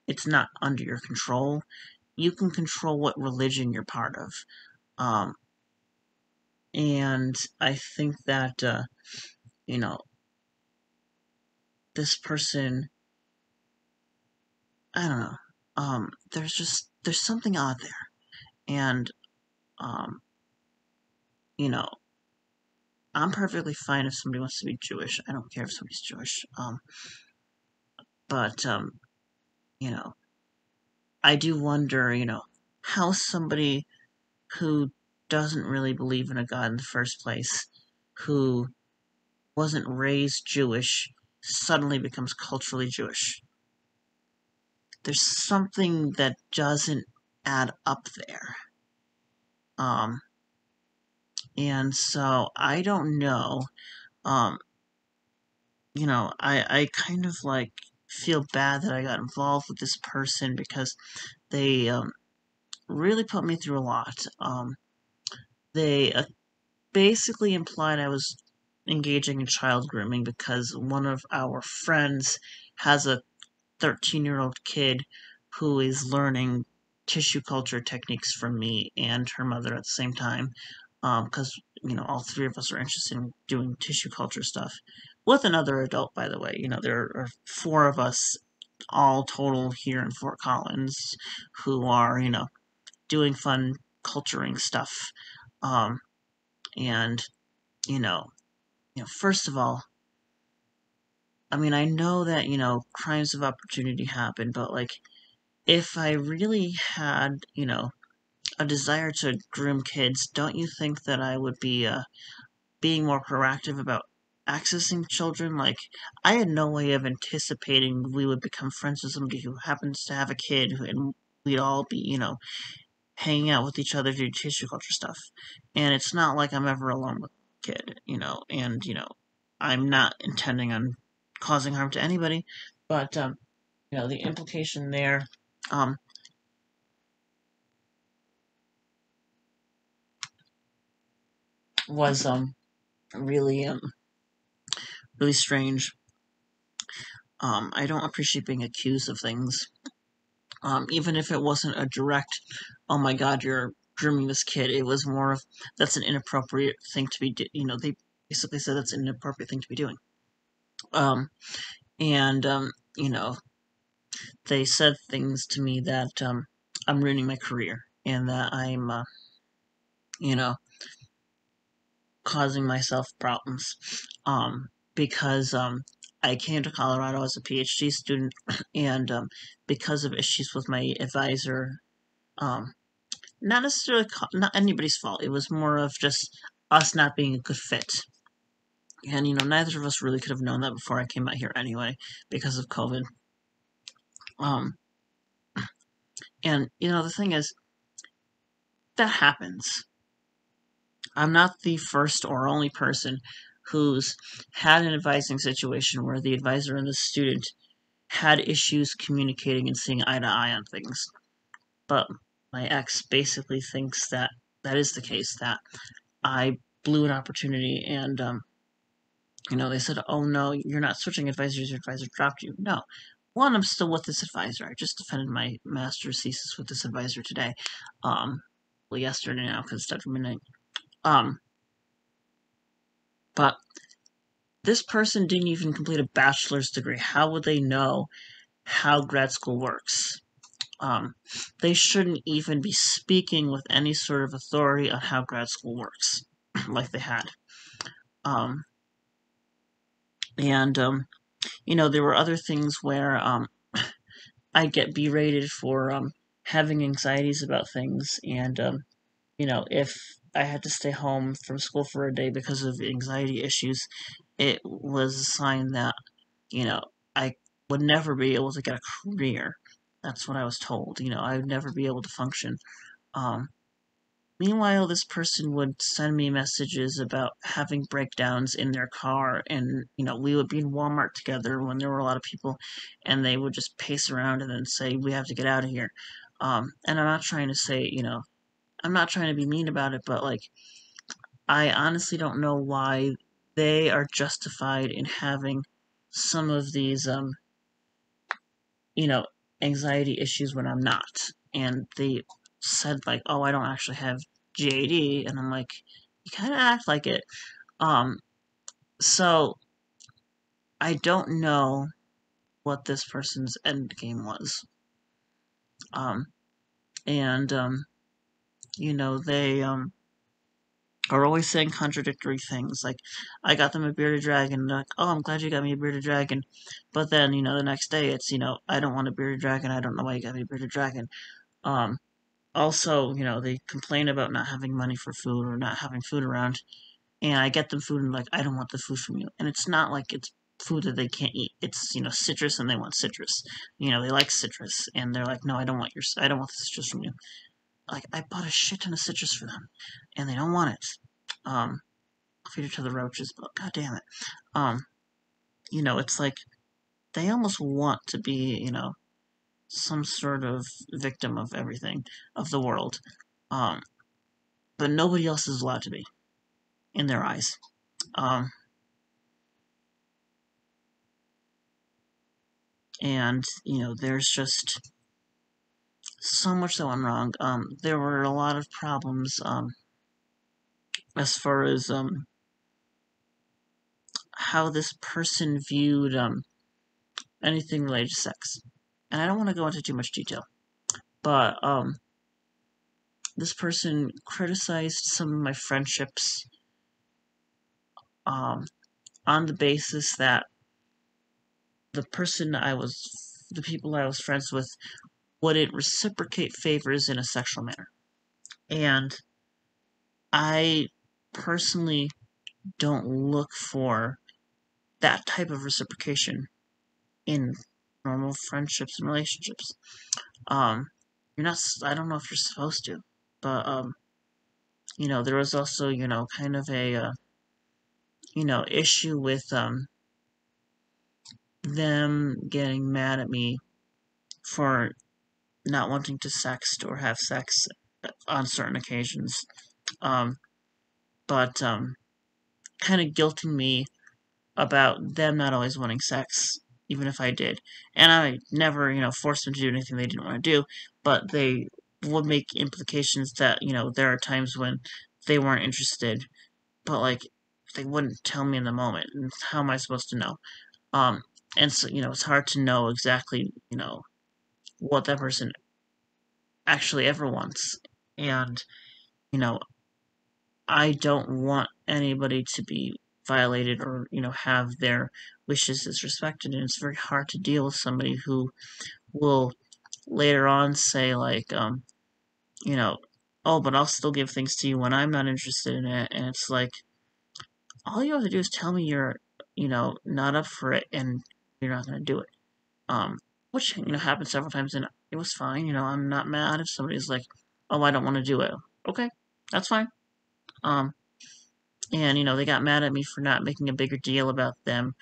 it's not under your control. You can control what religion you're part of. Um, and I think that, you know, this person, I don't know, there's something odd there. And, um, you know, I'm perfectly fine if somebody wants to be Jewish. I don't care if somebody's Jewish. But, you know, I do wonder, how somebody who doesn't really believe in a God in the first place, who wasn't raised Jewish, suddenly becomes culturally Jewish. There's something that doesn't add up there. Um, and so I don't know. Um, I kind of like feel bad that I got involved with this person because they really put me through a lot. They basically implied I was engaging in child grooming because one of our friends has a 13-year-old kid who is learning tissue culture techniques from me and her mother at the same time. Because, all three of us are interested in doing tissue culture stuff with another adult, by the way. There are four of us all total here in Fort Collins who are, doing fun culturing stuff. Um, and, you know, first of all, I mean, I know that, crimes of opportunity happen, but, like, if I really had, a desire to groom kids, don't you think that I would be being more proactive about accessing children? Like, I had no way of anticipating we would become friends with somebody who happens to have a kid, and we'd all be, hanging out with each other to do tissue culture stuff. And it's not like I'm ever alone with a kid, and, I'm not intending on causing harm to anybody, but, the implication there, um, was, really, really strange. I don't appreciate being accused of things. Even if it wasn't a direct, oh my god, you're grooming this kid, it was more of, that's an inappropriate thing to be, they basically said that's an inappropriate thing to be doing. Um, and, they said things to me that, I'm ruining my career, and that I'm, you know, causing myself problems, because, I came to Colorado as a PhD student, and because of issues with my advisor, um, not necessarily not anybody's fault. It was more of just us not being a good fit. And neither of us really could have known that before I came out here anyway, because of COVID. Um, and the thing is, that happens. I'm not the first or only person who's had an advising situation where the advisor and the student had issues communicating and seeing eye to eye on things. But my ex basically thinks that that is the case, that I blew an opportunity and, they said, oh no, you're not switching advisors, your advisor dropped you. No. One, I'm still with this advisor. I just defended my master's thesis with this advisor today. Well, yesterday now, because it's after midnight. But this person didn't even complete a bachelor's degree. How would they know how grad school works? They shouldn't even be speaking with any sort of authority on how grad school works, like they had. And there were other things where I'd get berated for having anxieties about things, and if I had to stay home from school for a day because of anxiety issues, it was a sign that I would never be able to get a career. That's what I was told. I would never be able to function. Um, Meanwhile, this person would send me messages about having breakdowns in their car, and we would be in Walmart together when there were a lot of people, and they would just pace around and then say, "We have to get out of here." And I'm not trying to say, I'm not trying to be mean about it, but like, I honestly don't know why they are justified in having some of these, you know, anxiety issues when I'm not. And they said like, "Oh, I don't actually have GAD," and I'm like, "You kind of act like it." Um, so I don't know what this person's end game was. Um, and they are always saying contradictory things. Like, I got them a bearded dragon, and they're like, "Oh, I'm glad you got me a bearded dragon," but then the next day it's "I don't want a bearded dragon. I don't know why you got me a bearded dragon." Um, Also, they complain about not having money for food or not having food around, and I get them food and like, "I don't want the food from you." And it's not like it's food that they can't eat. It's, citrus, and they want citrus. They like citrus, and they're like, "No, I don't want the citrus from you." Like, I bought a shit ton of citrus for them, and they don't want it. I'll feed it to the roaches, but god damn it. Um, it's like they almost want to be, some sort of victim of everything, of the world. Um, but nobody else is allowed to be, in their eyes. Um, and, there's just so much that went wrong. There were a lot of problems, as far as, how this person viewed, anything related to sex. And I don't want to go into too much detail, but, this person criticized some of my friendships, um, on the basis that the people I was friends with wouldn't reciprocate favors in a sexual manner. And I personally don't look for that type of reciprocation in normal friendships and relationships. You're not, I don't know if you're supposed to, but, there was also, kind of a, issue with, them getting mad at me for not wanting to sext or have sex on certain occasions. Um, but kind of guilting me about them not always wanting sex, even if I did. And I never, forced them to do anything they didn't want to do, but they would make implications that, there are times when they weren't interested, but like, they wouldn't tell me in the moment. And how am I supposed to know? Um, and so, it's hard to know exactly, what that person actually ever wants. And, you know, I don't want anybody to be violated or, have their wishes disrespected. And it's very hard to deal with somebody who will later on say, like, you know, oh, but I'll still give things to you when I'm not interested in it. And it's like, all you have to do is tell me you're, not up for it and you're not going to do it. Which, happened several times and it was fine. I'm not mad if somebody's like, oh, I don't want to do it. Okay, that's fine. Um, and, they got mad at me for not making a bigger deal about them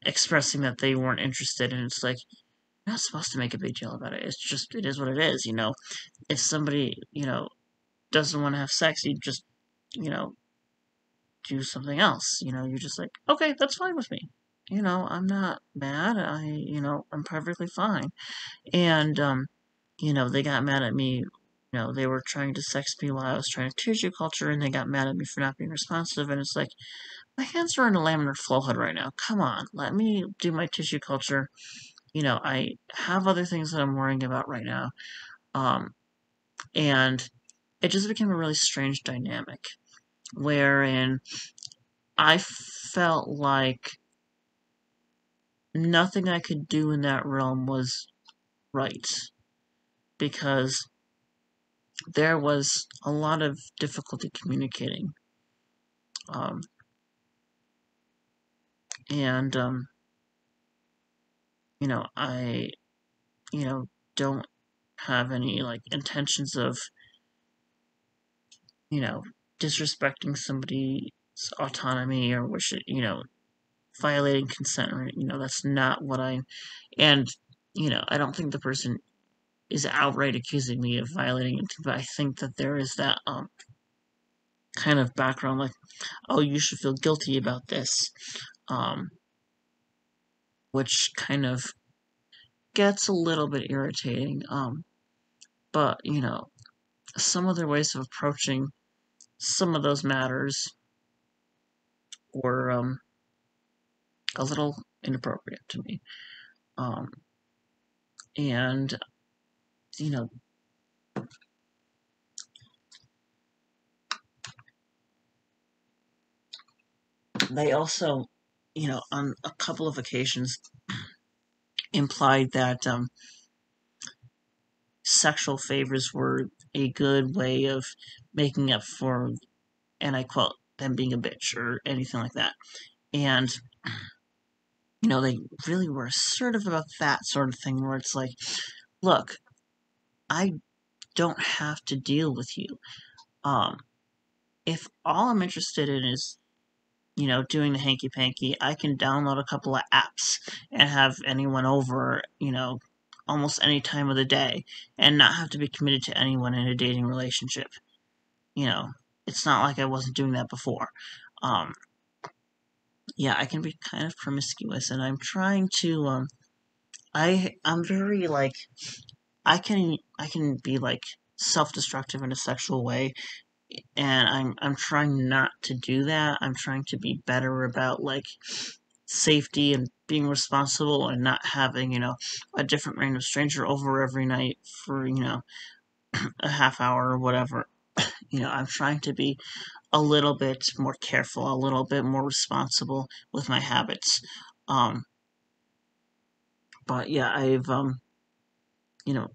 expressing that they weren't interested. And it's like, you're not supposed to make a big deal about it. It's just, it is what it is. If somebody, doesn't want to have sex, you just, you know, do something else. You're just like, okay, that's fine with me. I'm not mad. I'm perfectly fine. And, they got mad at me. They were trying to sex me while I was trying to tissue culture, and they got mad at me for not being responsive. And it's like, my hands are in a laminar flow hood right now. Come on, let me do my tissue culture. I have other things that I'm worrying about right now. And it just became a really strange dynamic wherein I felt like nothing I could do in that realm was right because there was a lot of difficulty communicating. Um, and, I, don't have any, like, intentions of, you know, disrespecting somebody's autonomy or violating consent or, that's not what and, I don't think the person is outright accusing me of violating it, but I think that there is that, kind of background, like, oh, you should feel guilty about this, um, which kind of gets a little bit irritating, but, some other ways of approaching some of those matters were, a little inappropriate to me, um, and, you know, they also, on a couple of occasions implied that, sexual favors were a good way of making up for, and I quote, them being a bitch or anything like that. And, they really were assertive about that sort of thing where it's like, look, I don't have to deal with you. If all I'm interested in is, doing the hanky panky, I can download a couple of apps and have anyone over, almost any time of the day and not have to be committed to anyone in a dating relationship. You know, it's not like I wasn't doing that before. Um, yeah, I can be kind of promiscuous, and I'm trying to. I'm very like I can be like self-destructive in a sexual way, and I'm trying not to do that. I'm trying to be better about like safety and being responsible and not having a different random stranger over every night for a half hour or whatever. I'm trying to be a little bit more careful, a little bit more responsible with my habits. Um, but yeah, I've you know,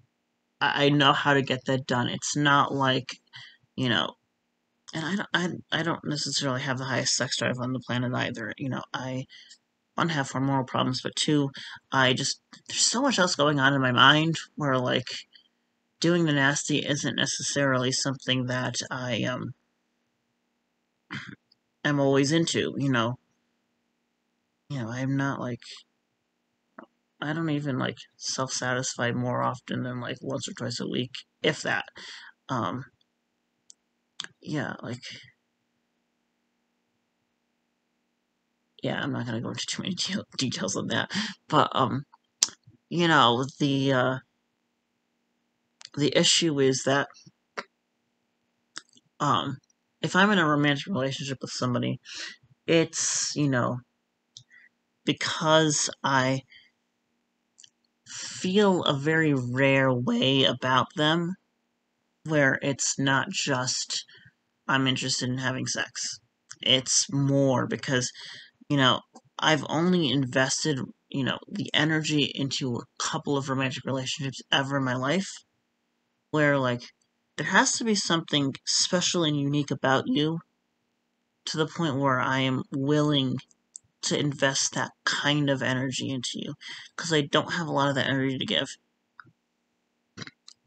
I know how to get that done. It's not like you know, and I don't necessarily have the highest sex drive on the planet either. I one have hormonal problems, but two, I just there's so much else going on in my mind where like doing the nasty isn't necessarily something that I am always into. I'm not like I don't even like self-satisfy more often than like once or twice a week, if that. Um, yeah, like yeah, I'm not gonna go into too many details on that, but the issue is that um, if I'm in a romantic relationship with somebody, it's because I feel a very rare way about them, where it's not just I'm interested in having sex. it's more because, you know, I've only invested, the energy into a couple of romantic relationships ever in my life, where, like, there has to be something special and unique about you to the point where I am willing to invest that kind of energy into you, because I don't have a lot of that energy to give.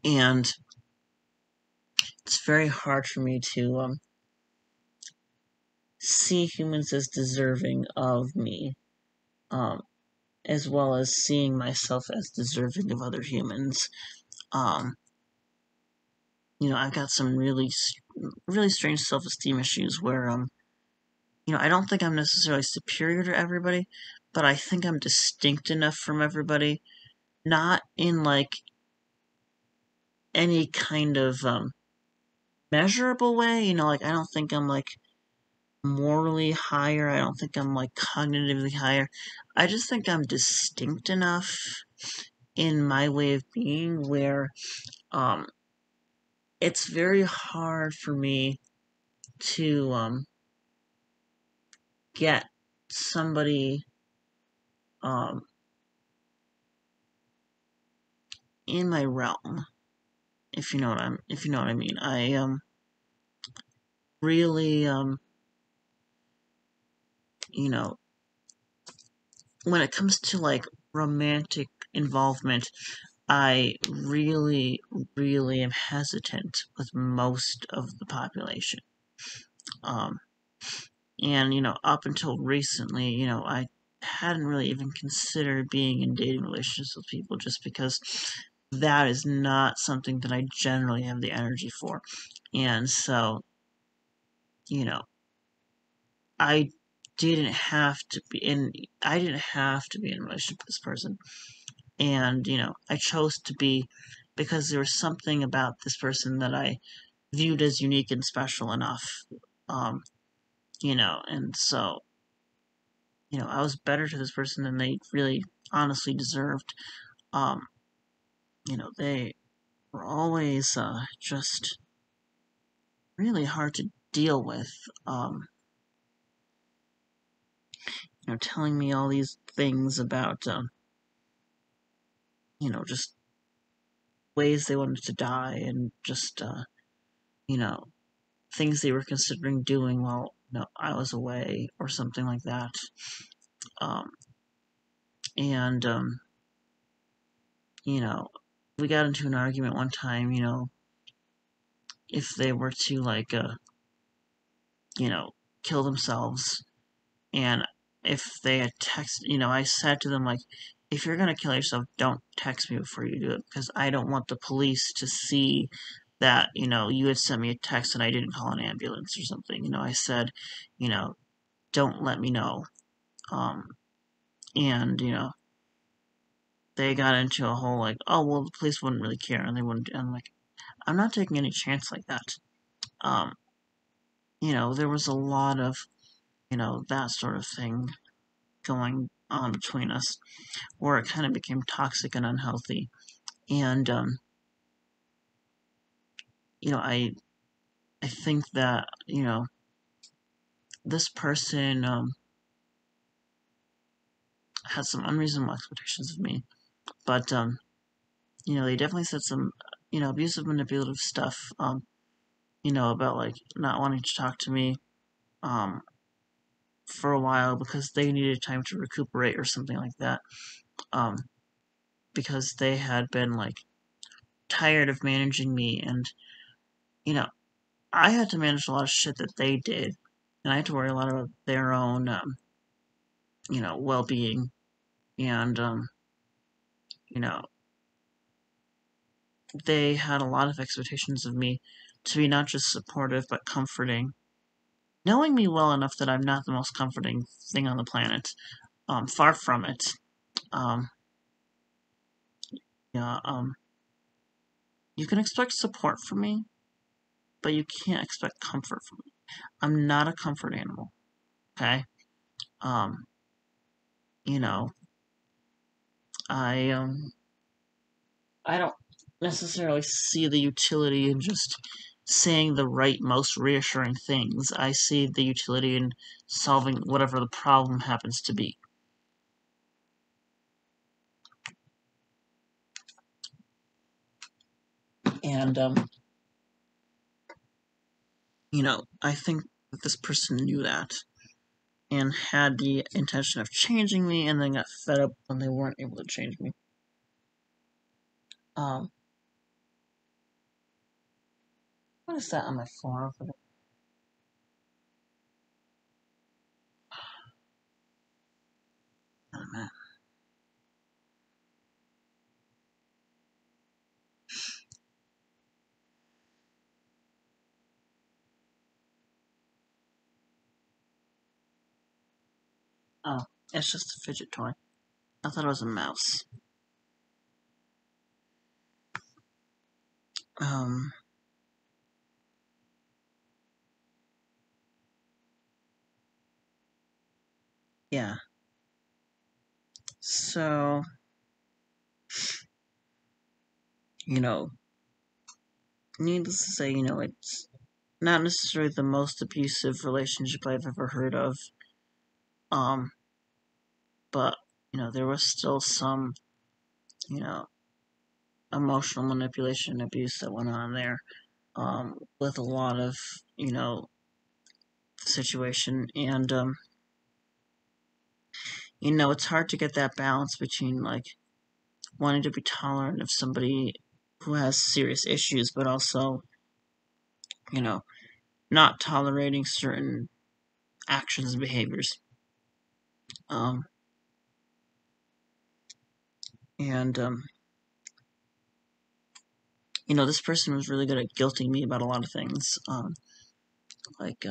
And it's very hard for me to see humans as deserving of me, um, as well as seeing myself as deserving of other humans. Um, I've got some really strange self-esteem issues where, I don't think I'm necessarily superior to everybody, but I think I'm distinct enough from everybody, not in, like, any kind of, measurable way, like, I don't think I'm, like, morally higher, I don't think I'm, like, cognitively higher, I just think I'm distinct enough in my way of being where, um, it's very hard for me to, get somebody, um, in my realm, if you know what I mean. I, really, you know, when it comes to, like, romantic involvement, I really, really am hesitant with most of the population. Um, and, up until recently, I hadn't really even considered being in dating relationships with people just because that is not something that I generally have the energy for. And so, you know, I I didn't have to be in a relationship with this person. And, I chose to be because there was something about this person that I viewed as unique and special enough. Um, and so, I was better to this person than they really honestly deserved. Um, they were always just really hard to deal with. Um, telling me all these things about, just ways they wanted to die and just, you know, things they were considering doing while, I was away or something like that. Um, and, you know, we got into an argument one time, if they were to, like, you know, kill themselves, and if they had I said to them, like, if you're gonna kill yourself, don't text me before you do it, because I don't want the police to see that, you had sent me a text and I didn't call an ambulance or something. I said, you know, don't let me know. Um, and, they got into a whole, like, oh, well, the police wouldn't really care, and they wouldn't, and I'm like, I'm not taking any chance like that. Um, there was a lot of, that sort of thing going on between us, where it kind of became toxic and unhealthy. And, I think that, this person, had some unreasonable expectations of me, but, they definitely said some, abusive, manipulative stuff, about, like, not wanting to talk to me, um, for a while because they needed time to recuperate or something like that, um, because they had been, like, tired of managing me, and, you know, I had to manage a lot of shit that they did, and I had to worry a lot about their own, well-being, and, you know, they had a lot of expectations of me to be not just supportive, but comforting, knowing me well enough that I'm not the most comforting thing on the planet, far from it, um, yeah, you can expect support from me, but you can't expect comfort from me. I'm not a comfort animal, okay? Um, you know, I, I don't necessarily see the utility in just, saying the right, most reassuring things. I see the utility in solving whatever the problem happens to be. And, I think that this person knew that and had the intention of changing me and then got fed up when they weren't able to change me. What is that on my phone over there? Oh, man. Oh, it's just a fidget toy. I thought it was a mouse. Um, yeah. So, you know, needless to say, it's not necessarily the most abusive relationship I've ever heard of. Um, but, there was still some, you know, emotional manipulation and abuse that went on there. With a lot of, situation. And, it's hard to get that balance between, like, wanting to be tolerant of somebody who has serious issues, but also, you know, not tolerating certain actions and behaviors. Um, and, this person was really good at guilting me about a lot of things. Like,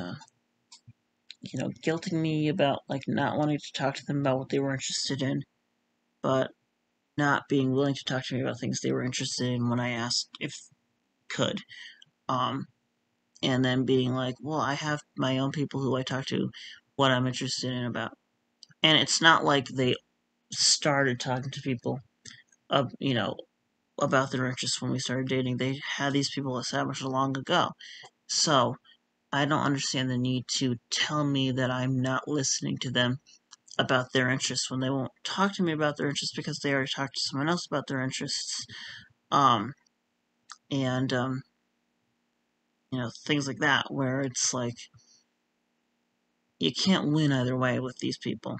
guilting me about, like, not wanting to talk to them about what they were interested in, but not being willing to talk to me about things they were interested in when I asked if could. Um, and then being like, well, I have my own people who I talk to what I'm interested in about. And it's not like they started talking to people, about their interests when we started dating. They had these people established long ago. So I don't understand the need to tell me that I'm not listening to them about their interests when they won't talk to me about their interests because they already talked to someone else about their interests. Um, and, things like that, where it's like, you can't win either way with these people.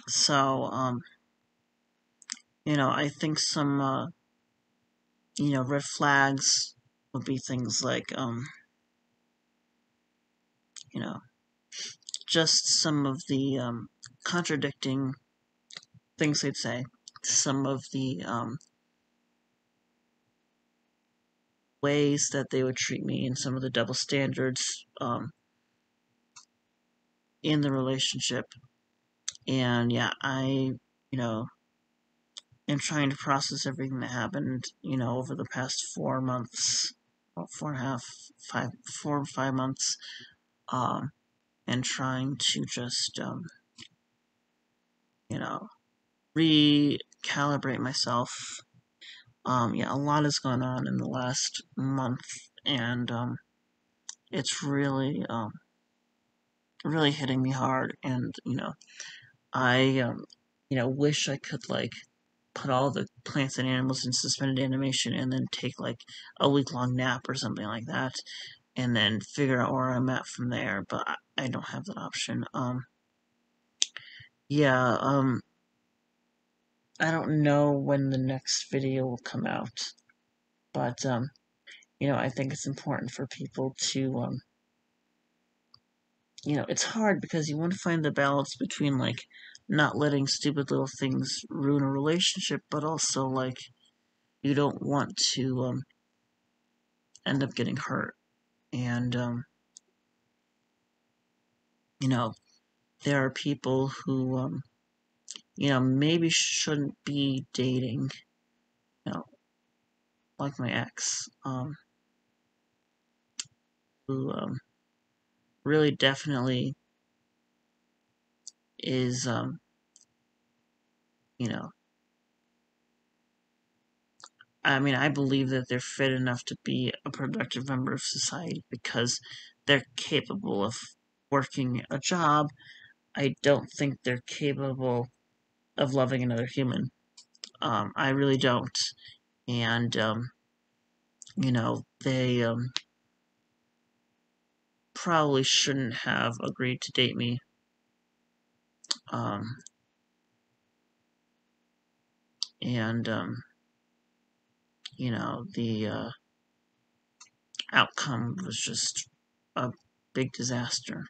So, I think some, red flags would be things like, you know, just some of the, contradicting things they'd say, some of the, ways that they would treat me, and some of the double standards, in the relationship. And yeah, you know, am trying to process everything that happened, over the past 4 months, well, 4.5, 5 4 or 5 months, um, and trying to just, you know, recalibrate myself. Yeah, a lot has gone on in the last month, and, it's really hitting me hard, and, I, wish I could, like, put all the plants and animals in suspended animation and then take, like, a week-long nap or something like that, and then figure out where I'm at from there, but I don't have that option. Yeah, I don't know when the next video will come out, but, I think it's important for people to, it's hard because you want to find the balance between, like, not letting stupid little things ruin a relationship, but also, like, you don't want to, end up getting hurt. And, you know, there are people who, maybe shouldn't be dating, you know, like my ex, who, really definitely is, you know, I mean, I believe that they're fit enough to be a productive member of society because they're capable of working a job. I don't think they're capable of loving another human. I really don't. And, they probably shouldn't have agreed to date me. Um, and, the outcome was just a big disaster.